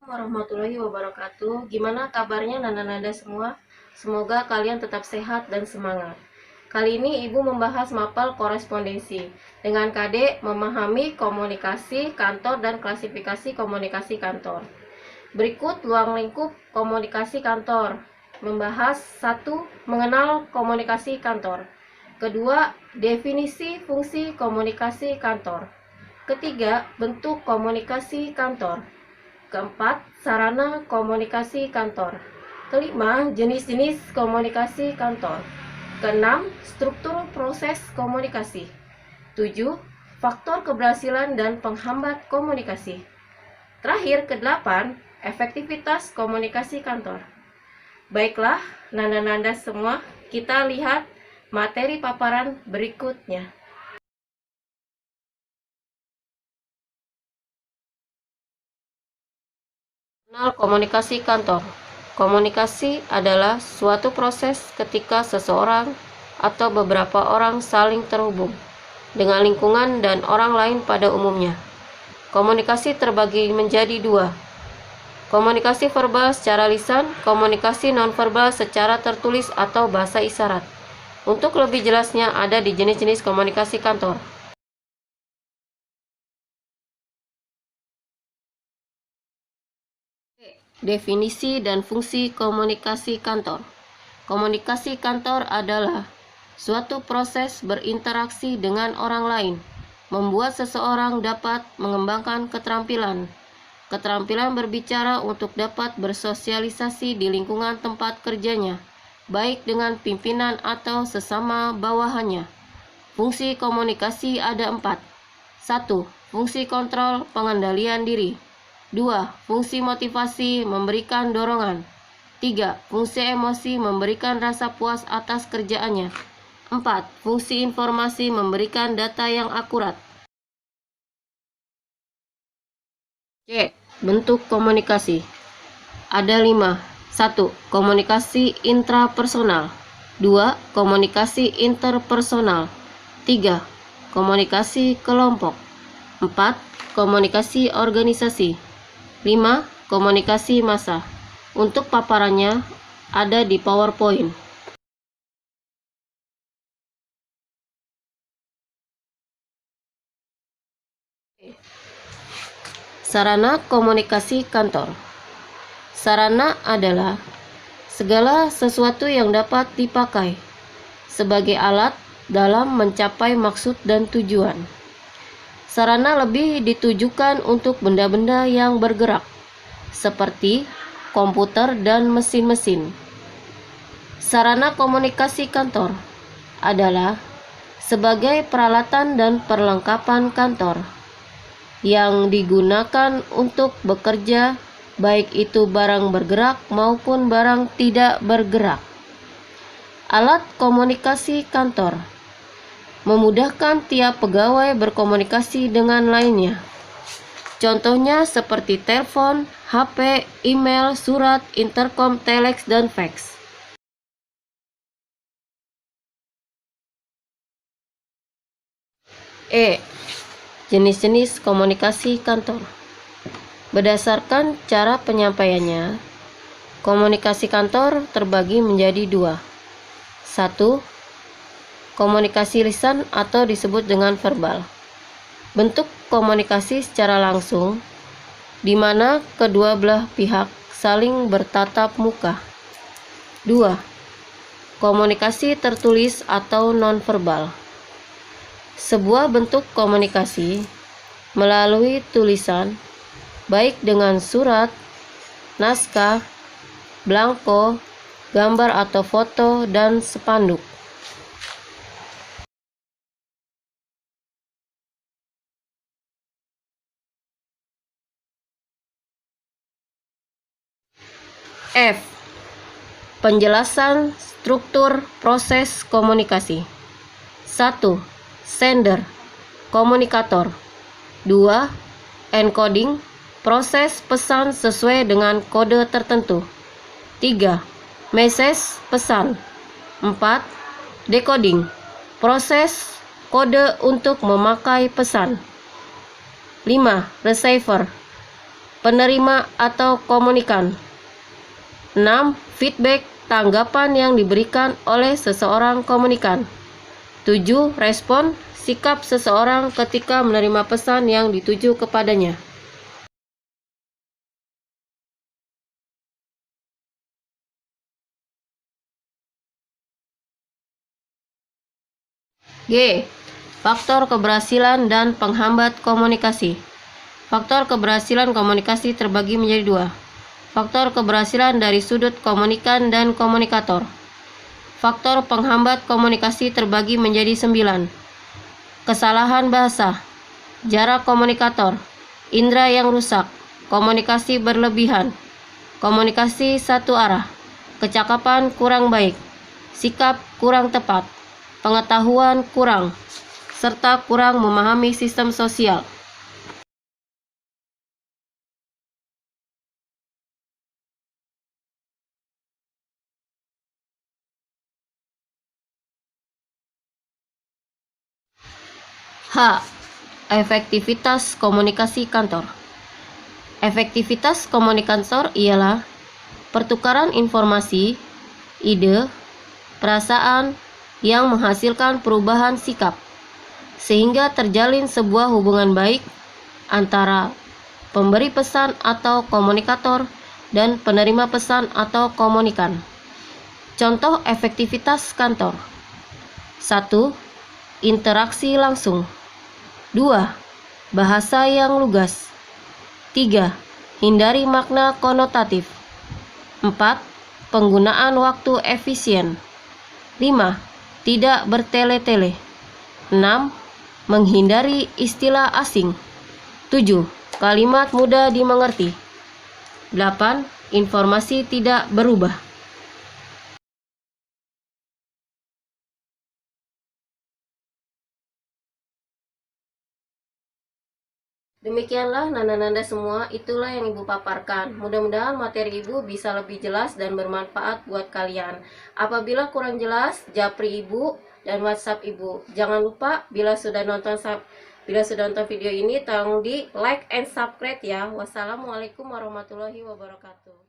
Warahmatullahi wabarakatuh. Gimana kabarnya nanda-nanda semua? Semoga kalian tetap sehat dan semangat. Kali ini Ibu membahas mapel korespondensi dengan KD memahami komunikasi kantor dan klasifikasi komunikasi kantor. Berikut ruang lingkup komunikasi kantor. Membahas 1. Mengenal komunikasi kantor. Kedua, definisi fungsi komunikasi kantor. Ketiga, bentuk komunikasi kantor. Keempat, sarana komunikasi kantor. Kelima, jenis-jenis komunikasi kantor. Keenam, struktur proses komunikasi. 7. Faktor keberhasilan dan penghambat komunikasi. Terakhir, kedelapan, efektivitas komunikasi kantor. Baiklah, nanda-nanda semua, kita lihat materi paparan berikutnya. Kenal komunikasi kantor. Komunikasi adalah suatu proses ketika seseorang atau beberapa orang saling terhubung dengan lingkungan dan orang lain pada umumnya. Komunikasi terbagi menjadi dua. Komunikasi verbal secara lisan, komunikasi nonverbal secara tertulis atau bahasa isyarat. Untuk lebih jelasnya ada di jenis-jenis komunikasi kantor. Definisi dan fungsi komunikasi kantor. Komunikasi kantor adalah suatu proses berinteraksi dengan orang lain, membuat seseorang dapat mengembangkan keterampilan berbicara untuk dapat bersosialisasi di lingkungan tempat kerjanya, baik dengan pimpinan atau sesama bawahannya. Fungsi komunikasi ada 4. 1. Fungsi kontrol pengendalian diri. 2. Fungsi motivasi memberikan dorongan. 3. Fungsi emosi memberikan rasa puas atas kerjaannya. 4. Fungsi informasi memberikan data yang akurat. C. Bentuk komunikasi. Ada 5. 1. Komunikasi intrapersonal. 2. Komunikasi interpersonal. 3. Komunikasi kelompok. 4. Komunikasi organisasi. 5. Komunikasi massa. Untuk paparannya ada di PowerPoint. Sarana komunikasi kantor. Sarana adalah segala sesuatu yang dapat dipakai sebagai alat dalam mencapai maksud dan tujuan. Sarana lebih ditujukan untuk benda-benda yang bergerak, seperti komputer dan mesin-mesin. Sarana komunikasi kantor adalah sebagai peralatan dan perlengkapan kantor yang digunakan untuk bekerja, baik itu barang bergerak maupun barang tidak bergerak. Alat komunikasi kantor memudahkan tiap pegawai berkomunikasi dengan lainnya. Contohnya seperti telepon, HP, email, surat, intercom, telex, dan fax. E. Jenis-jenis komunikasi kantor. Berdasarkan cara penyampaiannya, komunikasi kantor terbagi menjadi 2. 1. Komunikasi lisan atau disebut dengan verbal. Bentuk komunikasi secara langsung, di mana kedua belah pihak saling bertatap muka. 2. Komunikasi tertulis atau nonverbal. Sebuah bentuk komunikasi melalui tulisan, baik dengan surat, naskah, belangko, gambar atau foto, dan spanduk. F. Penjelasan struktur proses komunikasi. 1. Sender. komunikator. 2. Encoding, proses pesan sesuai dengan kode tertentu. 3. Message, pesan. 4. Decoding, proses kode untuk memakai pesan. 5. Receiver, penerima atau komunikan. 6. Feedback, tanggapan yang diberikan oleh seseorang komunikan. 7. Respon, sikap seseorang ketika menerima pesan yang dituju kepadanya. G. Faktor keberhasilan dan penghambat komunikasi. Faktor keberhasilan komunikasi terbagi menjadi 2. Faktor keberhasilan dari sudut komunikan dan komunikator. Faktor penghambat komunikasi terbagi menjadi 9. Kesalahan bahasa, jarak komunikator, indera yang rusak, komunikasi berlebihan, komunikasi satu arah, kecakapan kurang baik, sikap kurang tepat, pengetahuan kurang, serta kurang memahami sistem sosial. H. Efektivitas komunikasi kantor. Efektivitas komunikator ialah pertukaran informasi, ide, perasaan yang menghasilkan perubahan sikap, sehingga terjalin sebuah hubungan baik antara pemberi pesan atau komunikator dan penerima pesan atau komunikan. Contoh efektivitas kantor. 1. Interaksi langsung. 2. Bahasa yang lugas. 3. Hindari makna konotatif. 4. Penggunaan waktu efisien. 5. Tidak bertele-tele. 6. Menghindari istilah asing. 7. Kalimat mudah dimengerti. 8. Informasi tidak berubah. Demikianlah nanda-nanda semua, itulah yang Ibu paparkan. Mudah-mudahan materi Ibu bisa lebih jelas dan bermanfaat buat kalian. Apabila kurang jelas, japri Ibu dan WhatsApp Ibu. Jangan lupa bila sudah nonton video ini tolong di like and subscribe ya. Wassalamualaikum warahmatullahi wabarakatuh.